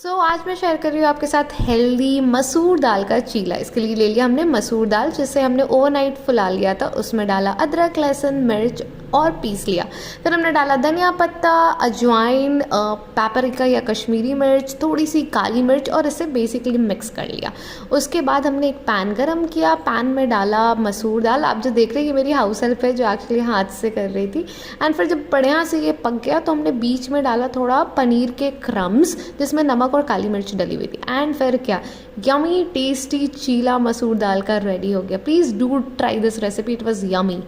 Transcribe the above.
आज मैं शेयर कर रही हूँ आपके साथ हेल्दी मसूर दाल का चीला। इसके लिए ले लिया हमने मसूर दाल, जिसे हमने ओवरनाइट फुला लिया था। उसमें डाला अदरक, लहसुन, मिर्च और पीस लिया। फिर हमने डाला धनिया पत्ता, अजवाइन, पेपरिका या कश्मीरी मिर्च, थोड़ी सी काली मिर्च और इसे बेसिकली मिक्स कर लिया। उसके बाद हमने एक पैन गरम किया, पैन में डाला मसूर दाल। आप जो देख रहे हैं ये मेरी हाउस हेल्प है जो एक्चुअली हाथ से कर रही थी। एंड फिर जब बढ़िया से ये पक गया तो हमने बीच में डाला थोड़ा पनीर के क्रम्स, जिसमें नमक और काली मिर्च डली हुई थी। एंड फिर क्या, यमी टेस्टी चीला मसूर दाल का रेडी हो गया। Please do try this recipe, it was yummy.